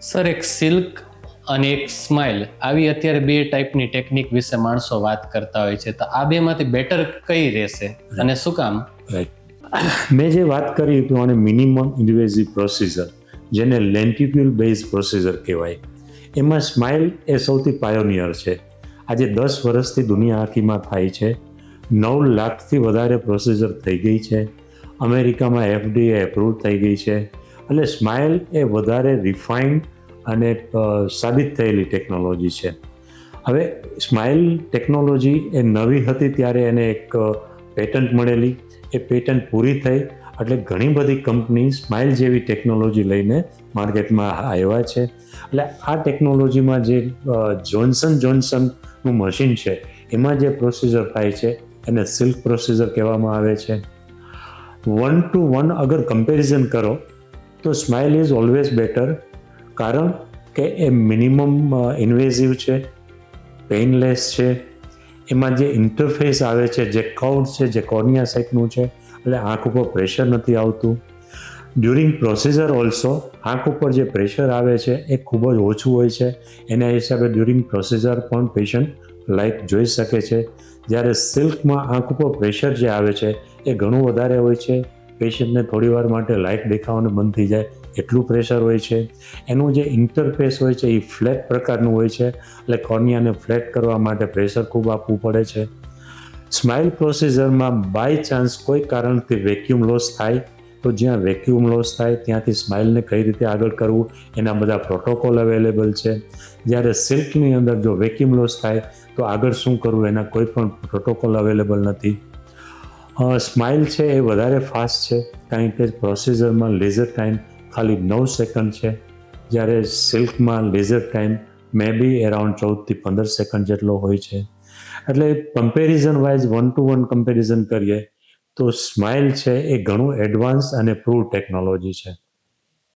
Sir, એક silk અને એક સ્માઇલ આવી અત્યારે બે ટાઈપની ટેકનિક વિશે માણસો વાત કરતા હોય છે, તો આ બેમાંથી બેટર કઈ રહેશે અને શું કામ? રાઈટ, મેં જે વાત કરી તો આને મિનિમમ ઇન્વેઝિવ પ્રોસિજર, જેને લેન્ટિક્યુલ બેઝ પ્રોસિજર કહેવાય, એમાં સ્માઇલ એ સૌથી પાયોનિયર છે. આજે 10 વર્ષથી દુનિયા આખીમાં થાય છે. 9 લાખથી વધારે પ્રોસિજર થઈ ગઈ છે. અમેરિકામાં FDA એપ્રુવ થઈ ગઈ છે. એટલે સ્માઇલ એ વધારે રિફાઇન્ડ અને સાબિત થયેલી ટેકનોલોજી છે. હવે સ્માઇલ ટેકનોલોજી એ નવી હતી ત્યારે એને એક પેટન્ટ મળેલી. એ પેટન્ટ પૂરી થઈ એટલે ઘણી બધી કંપની સ્માઇલ જેવી ટેકનોલોજી લઈને માર્કેટમાં આવ્યા છે. એટલે આ ટેકનોલોજીમાં જે જોન્સનનું મશીન છે એમાં જે પ્રોસિજર થાય છે એને સિલ્ક પ્રોસિજર કહેવામાં આવે છે. 1 to 1 અગર કમ્પેરિઝન કરો તો સ્માઇલ ઇઝ ઓલવેઝ બેટર, કારણ કે એ મિનિમમ ઇન્વેઝિવ છે, પેઇનલેસ છે. એમાં જે ઇન્ટરફેસ આવે છે, જે કર્વ છે, જે કોર્નિયા સાઇટનું છે, એટલે આંખ ઉપર પ્રેશર નથી આવતું. ડ્યુરિંગ પ્રોસિજર ઓલ્સો આંખ ઉપર જે પ્રેશર આવે છે એ ખૂબ જ ઓછું હોય છે. એના હિસાબે ડ્યુરિંગ પ્રોસિજર પણ પેશન્ટ લાઇટ જોઈ શકે છે. જ્યારે સિલ્કમાં આંખ ઉપર પ્રેશર જે આવે છે એ ઘણું વધારે હોય છે. પેશન્ટને થોડી વાર માટે લાઇટ દેખાવાનું બંધ થઈ જાય એટલું પ્રેશર હોય છે. એનું જે ઇન્ટરફેસ હોય છે એ ફ્લેટ પ્રકારનું હોય છે, એટલે કોર્નિયાને ફ્લેટ કરવા માટે પ્રેશર ખૂબ આપવું પડે છે. સ્માઇલ પ્રોસિજરમાં બાય ચાન્સ કોઈ કારણથી વેક્યુમ લોસ થાય તો જ્યાં વેક્યુમ લોસ થાય ત્યાંથી સ્માઇલને કઈ રીતે આગળ કરવું એના બધા પ્રોટોકોલ અવેલેબલ છે. જ્યારે સિલ્કની અંદર જો વેક્યુમ લોસ થાય તો આગળ શું કરવું એના કોઈ પણ પ્રોટોકોલ અવેલેબલ નથી. સ્માઇલ છે એ વધારે ફાસ્ટ છે, કારણ કે પ્રોસિજરમાં લેઝર ટાઈમ ખાલી 9 સેકન્ડ છે, જ્યારે સિલ્કમાં લેઝર ટાઈમ મે બી અરાઉન્ડ 14 થી 15 સેકન્ડ જેટલો હોય છે. એટલે કમ્પેરિઝન વાઇઝ 1 to 1 કમ્પેરિઝન કરીએ તો સ્માઇલ છે એ ઘણું એડવાન્સ અને પ્રૂવ ટેકનોલોજી છે.